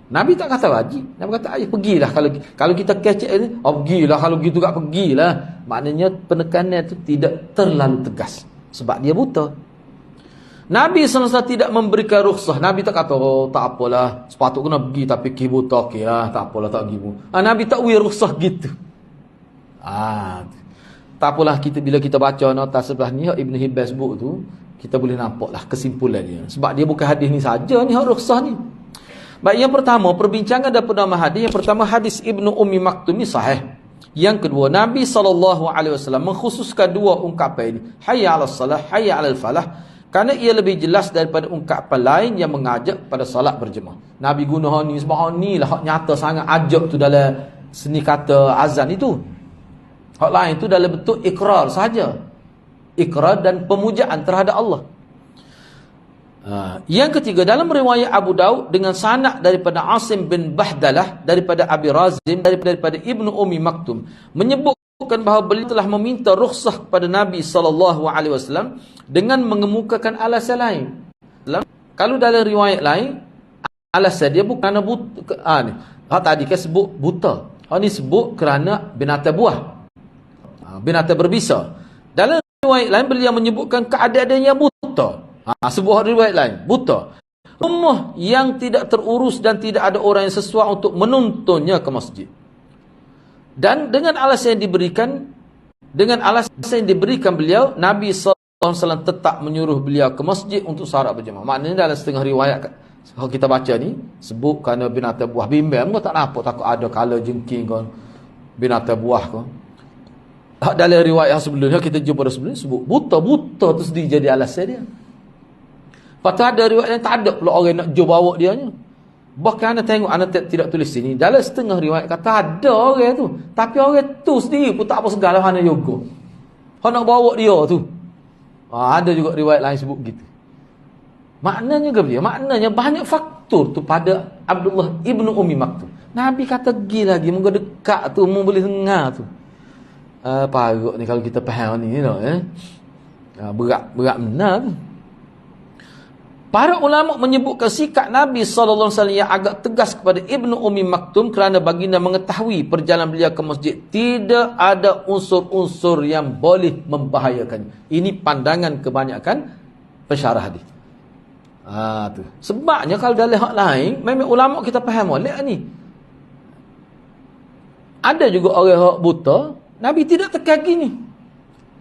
Nabi tak kata wajib. Nabi kata ayuh pergilah. Kalau kita kecek ni, pergilah, kalau gitu tak pergilah. Maknanya penekanan itu tidak terlalu tegas sebab dia buta. Nabi SAW tidak memberikan rukhsah. Nabi tak kata, oh tak apalah, sepatutnya kena pergi tapi pergi buta, okey lah, tak apalah, tak pergi. Nabi tak beri rukhsah gitu. Tak apalah, bila kita baca nota sebelah ni Ibn Hibban sebut tu, kita boleh nampaklah kesimpulan dia. Sebab dia bukan hadis ni saja ni hak rukhsah ni. Baik, yang pertama perbincangan daripada hadis. Yang pertama hadis Ibnu Ummi Maktum ni sahih. Yang kedua, Nabi SAW mengkhususkan dua ungkapan ini, hayya 'alas salah, hayya 'alal falah, kerana ia lebih jelas daripada ungkapan lain yang mengajak pada salat berjemaah. Nabi guna ni sebab ni lah hak nyata sangat ajak tu dalam seni kata azan itu. Hak lain tu dalam bentuk ikrar sahaja. Ikrar dan pemujaan terhadap Allah. Yang ketiga, dalam riwayat Abu Daud dengan sanad daripada Asim bin Bahdalah daripada Abi Razim daripada Ibnu Ummi Maktum menyebutkan bahawa beliau telah meminta rukhsah kepada Nabi SAW dengan mengemukakan alasan lain. Kalau dalam riwayat lain alasan dia bukan kerana buta. Tadi kan sebut buta. Ini sebut kerana binatang buah. Binatang berbisa. Dalam riwayat lain beliau menyebutkan keadaannya buta. Sebuah riwayat lain buta. Rumah yang tidak terurus dan tidak ada orang yang sesuai untuk menuntunnya ke masjid. Dan dengan alasan yang diberikan beliau, Nabi SAW tetap menyuruh beliau ke masjid untuk solat berjemaah. Maknanya dalam setengah riwayat kalau kita baca ni sebut kerana binatang buah bimbang, tak nampak takut ada kala jengking kan binatang buah kan. Dalam riwayat yang sebelumnya kita jumpa sebelum sebut buta tu sendiri jadi alasan dia. Lepas tu ada riwayat yang tak ada pula orang nak jauh bawa dia nya. Bahkan anda tengok, anda tidak tulis sini, dalam setengah riwayat kata ada orang tu, tapi orang tu sendiri pun tak apa segala mana yoga. Kau nak bawa dia tu. Ada juga riwayat lain sebut gitu. Maknanya ke dia? Maknanya banyak faktor tu pada Abdullah ibnu Ummi Maktum. Nabi kata pergi lagi, moga dekat tu, mu boleh dengar tu. Parut ni kalau kita faham ni, berat benar tu. Para ulama menyebutkan sikap Nabi SAW yang agak tegas kepada Ibnu Ummi Maktum kerana baginda mengetahui perjalanan beliau ke masjid tidak ada unsur-unsur yang boleh membahayakan. Ini pandangan kebanyakan pensyarah hadis. Tu. Sebabnya kalau dalam hak lain, memang ulama kita faham lihat ni. Ada juga orang hak buta, Nabi tidak tekan gini.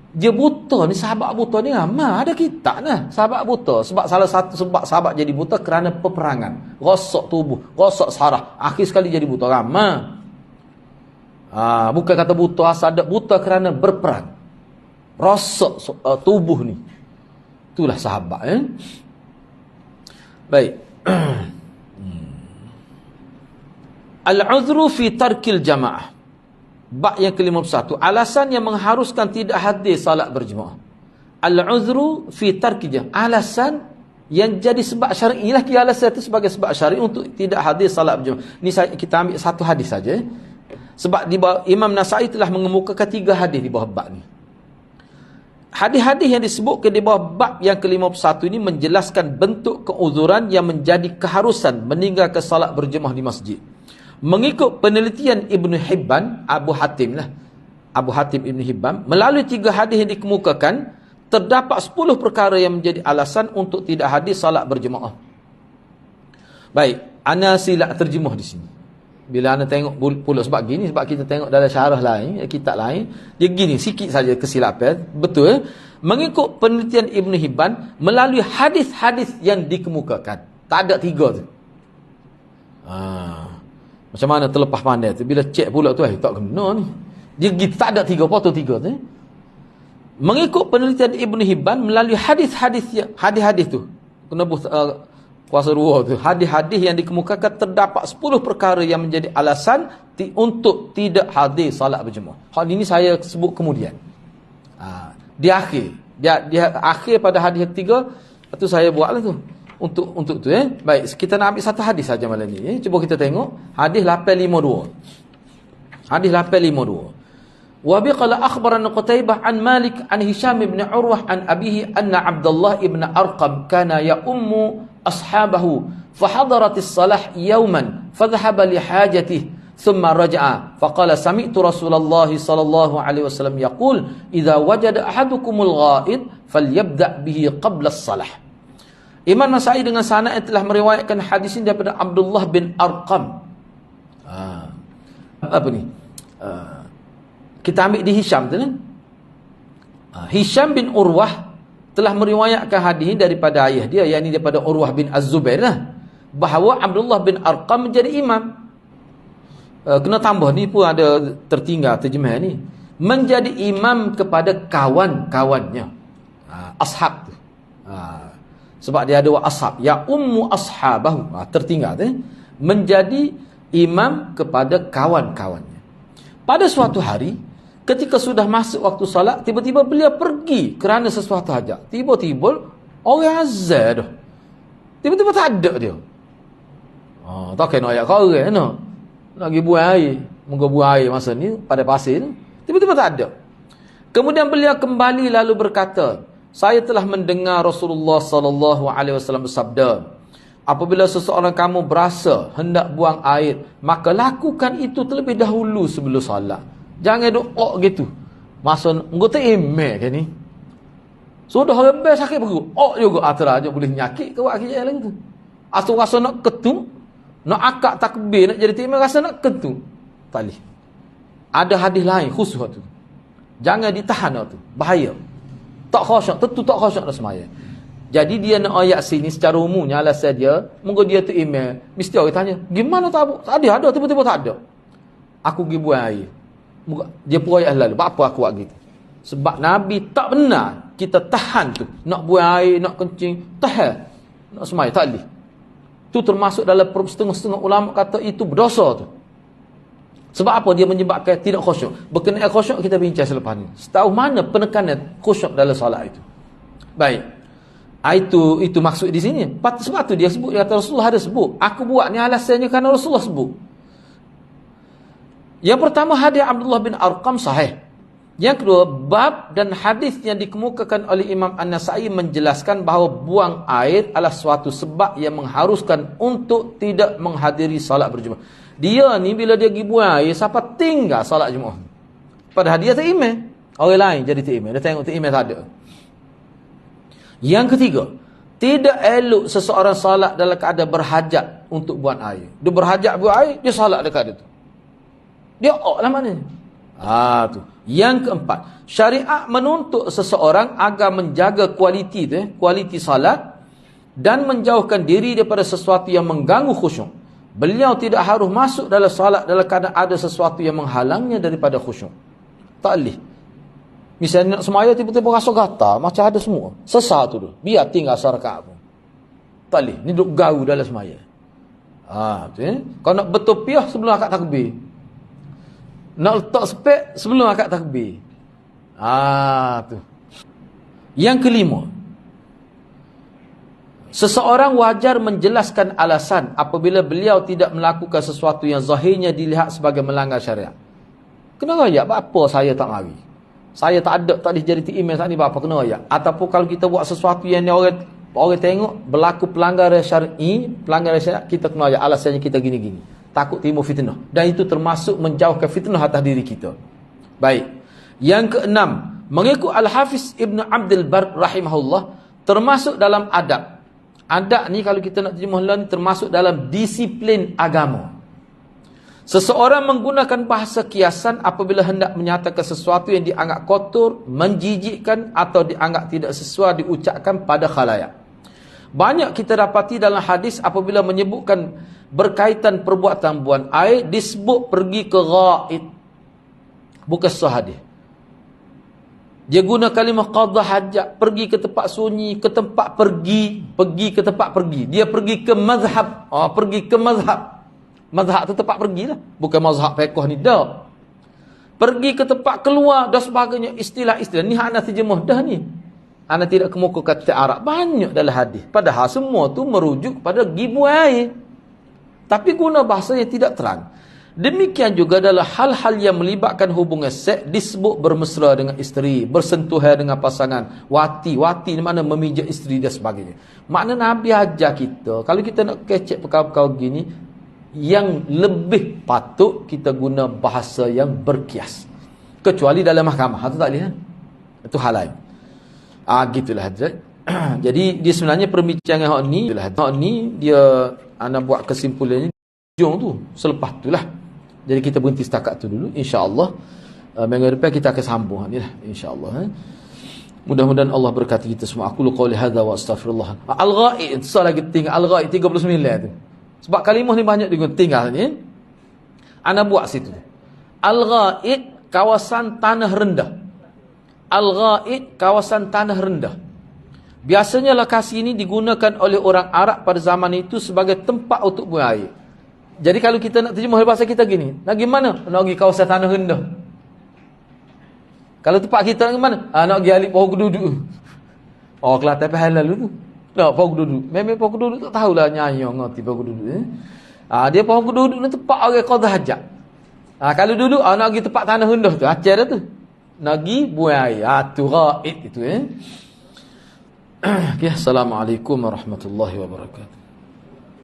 Dia buta ni, sahabat buta ni ramai. Ada kitab lah sahabat buta. Sebab salah satu sebab sahabat jadi buta kerana peperangan. Rosak tubuh, rosak saraf. Akhir sekali jadi buta ramai. Bukan kata buta asal, ada buta kerana berperang. Rosak tubuh ni. Itulah sahabat. Baik. Al-uzru fi tarkil jamaah. Bab yang ke-51, alasan yang mengharuskan tidak hadir salat berjemaah. Al-uzru fi tarki jamaah. Alasan yang jadi sebab syar'i lah, kira alasan itu sebagai sebab syar'i untuk tidak hadir salat berjemaah. Ni kita ambil satu hadis saja. Sebab di bawah, Imam Nasai telah mengemukakan 3 hadis di bawah bab ni. hadis-hadis yang disebutkan di bawah bab yang ke-51 ini menjelaskan bentuk keuzuran yang menjadi keharusan meninggalkan salat berjemaah di masjid. Mengikut penelitian Ibn Hibban, Abu Hatim Ibn Hibban, melalui 3 hadis yang dikemukakan, terdapat 10 perkara yang menjadi alasan untuk tidak hadir salat berjemaah. Baik, ana sila terjemuh di sini. Bila anda tengok pula sebab gini, sebab kita tengok dalam syarah lain, kitab lain, dia gini sikit saja kesilapan. Betul. Mengikut penelitian Ibn Hibban melalui hadis-hadis yang dikemukakan. Tak ada 3 tu. Macam mana terlepas pandai tu, bila cek pula tu tak kena ni. Dia gitu, tak ada 3, potong 3 tu. Mengikut penelitian Ibn Hibban melalui hadis-hadis tu. Kena kuasa ruah tu, hadis-hadis yang dikemukakan terdapat 10 perkara yang menjadi alasan untuk tidak hadir salat berjemaah. Hal ini saya sebut kemudian. Di akhir. Dia akhir pada hadis ketiga, itu saya buatlah tu. Untuk tu Baik, kita nak ambil satu hadis saja malam ni. Cuba kita tengok hadis 852. Hadis 852. Wa biqala akhbarana Qutaibah an Malik an Hisham ibn Urwah an abihi anna Abdullah ibn Arqam kana ya'ummu ashabahu fahadaratis salah yawman fadhhaba li hajatihi thumma raja'a faqala sami'tu Rasulullah sallallahu alaihi wasallam yaqul idza wajada ahadukumul ghaid falyabda' bihi qabla as-salah. Imam Nasa'i dengan sanad telah meriwayatkan hadis ini daripada Abdullah bin Arqam. Apa ni? Kita ambil di Hisham tu kan. Hisham bin Urwah telah meriwayatkan hadis ini daripada ayah dia, yakni daripada Urwah bin Az-Zubair lah, bahawa Abdullah bin Arqam menjadi imam. Kena tambah ni pun ada tertinggal terjemah ni. Menjadi imam kepada kawan-kawannya. Ashab tu. Sebab dia ada ashab. Ya ummu ashabahu. Tertinggal tu. Menjadi imam kepada kawan-kawannya. Pada suatu hari, ketika sudah masuk waktu salat, tiba-tiba beliau pergi kerana sesuatu hajat. Tiba-tiba orang azan dah. Tiba-tiba tak ada dia. Tak kena ayat kau orang no. Nak pergi buang air. Moga buang air masa ni pada pasir ni. Tiba-tiba tak ada. Kemudian beliau kembali lalu berkata, saya telah mendengar Rasulullah sallallahu alaihi wasallam bersabda, apabila seseorang kamu berasa hendak buang air, maka lakukan itu terlebih dahulu sebelum salat. Jangan doa gitu. Masa anggota email kan ni. Sudah rebel sakit perut. Juga atara aja boleh nyakit ke buat kerja lagi tu. Asal rasa nak ketu, nak akak takbir, nak jadi timah rasa nak ketu. Tak boleh. Ada hadis lain khusus tu. Jangan ditahan tu. Bahaya. Tak khusyuk, tentu tak khusyuk dah semaya. Jadi dia nak ayat sini secara umumnya alasan dia, moga dia tu email, mesti orang tanya, gimana tak ada tiba-tiba tak ada. Aku pergi buang air. Dia pun ayat lalu, apa aku buat gitu? Sebab Nabi tak benar kita tahan tu, nak buang air, nak kencing, tahan. Nak semaya, tak boleh. Tu termasuk dalam setengah-setengah ulama kata itu berdosa tu. Sebab apa? Dia menyebabkan tidak khusyuk. Berkenaan khusyuk kita bincang selepas ni. Setahu mana penekanan khusyuk dalam solat itu. Baik. Itu maksud di sini. Sebab tu dia sebut, dia kata Rasulullah ada sebut. Aku buat ni alasannya kerana Rasulullah sebut. Yang pertama, hadis Abdullah bin Arqam sahih. Yang kedua, bab dan hadis yang dikemukakan oleh Imam An-Nasa'i menjelaskan bahawa buang air adalah suatu sebab yang mengharuskan untuk tidak menghadiri salat berjemaah. Dia ni bila dia pergi buang air, siapa tinggal salat jemaah. Padahal dia tak imam. Orang lain jadi tak imam. Dia tengok tak imam tak ada. Yang ketiga, tidak elok seseorang salat dalam keadaan berhajat untuk buang air. Dia berhajat buang air, dia salat dekat itu. Dia lah mana? Tu. Yang keempat, syariat menuntut seseorang agar menjaga kualiti salat dan menjauhkan diri daripada sesuatu yang mengganggu khusyuk. Beliau tidak harus masuk dalam salat dalam keadaan ada sesuatu yang menghalangnya daripada khusyuk. Tak boleh. Misalnya nak semaya tiba-tiba rasa gatal, macam ada semua. Sesat tu dulu. Biar tinggal sarkat pun. Tak boleh. Ni duk gaul dalam semaya. Kalau nak betul piah sebelum akad takbir. Nak letak spek sebelum akad takbir. Tu. Yang kelima, seseorang wajar menjelaskan alasan apabila beliau tidak melakukan sesuatu yang zahirnya dilihat sebagai melanggar syariat. Kenapa ya? Apa saya tak mari? Saya tak ada, tak boleh jadi email saat ni, apa kena ayat. Ataupun kalau kita buat sesuatu yang orang tengok berlaku pelanggaran syar'i, pelanggaran syariat, kita kena ayat alasannya kita gini-gini. Takut timbul fitnah. Dan itu termasuk menjauhkan fitnah atas diri kita. Baik. Yang keenam, mengikut Al-Hafiz Ibn Abdul Bar rahimahullah, termasuk dalam adab. Adab ni kalau kita nak terjemah ni termasuk dalam disiplin agama. Seseorang menggunakan bahasa kiasan apabila hendak menyatakan sesuatu yang dianggap kotor, menjijikkan atau dianggap tidak sesuai diucapkan pada khalayak. Banyak kita dapati dalam hadis apabila menyebutkan berkaitan perbuatan buang air, disebut pergi ke ghaid. Bukan sah hadis. Dia guna kalimah qadha hajat, pergi ke tempat sunyi, ke tempat pergi ke tempat pergi. Dia pergi ke mazhab, pergi ke mazhab. Mazhab tu tempat pergilah, bukan mazhab fiqh ni dah. Pergi ke tempat keluar dan sebagainya, istilah-istilah ni ana terjemah dah ni. Ana tidak kemuka kata Arab banyak dalam hadis. Padahal semua tu merujuk kepada gibu air. Tapi guna bahasa yang tidak terang. Demikian juga dalam hal-hal yang melibatkan hubungan seks disebut bermesra dengan isteri, bersentuhan dengan pasangan, wati ni mana memijak isteri dan sebagainya. Makna Nabi ajar kita, kalau kita nak kecek perkara-perkara gini, yang lebih patut kita guna bahasa yang berkias. Kecuali dalam mahkamah, itu tak boleh kan? Itu hal lain. Gitulah hadirat. Jadi dia sebenarnya perbincangan hak ni dia ana buat kesimpulannya hujung tu. Selepas itulah. Jadi kita berhenti setakat tu dulu, insya-Allah. Minggu depan kita akan sambung ni lah, insya-Allah. Mudah-mudahan Allah berkati kita semua. Aku qauli hadza wa astaghfirullah. Al-ghaid, soal lagi tinggal al-ghaid 39 tu. Sebab kalimah ni banyak digunakan tinggal ni. Ana buat situ. Al-ghaid, kawasan tanah rendah. Al-ghaid, kawasan tanah rendah. Biasanya lokasi ini digunakan oleh orang Arab pada zaman itu sebagai tempat untuk buang air. Jadi kalau kita nak terjemah bahasa kita gini, nak pergi mana? Nak pergi kawasan tanah rendah. Kalau tempat kita nak pergi mana? Nak pergi alik pohon keduduk. Kelantan pahal lalu tu. Tak, pohon keduduk. Memang pohon keduduk tak tahulah nyayang ngerti pohon keduduk. Dia pohon keduduk ni tempat orang qadha hajat. Kalau duduk, nak pergi tempat tanah rendah tu. Aceh dah tu. Nak pergi buang air. Tu ghaid itu. Okay, Assalamualaikum warahmatullahi wabarakatuh.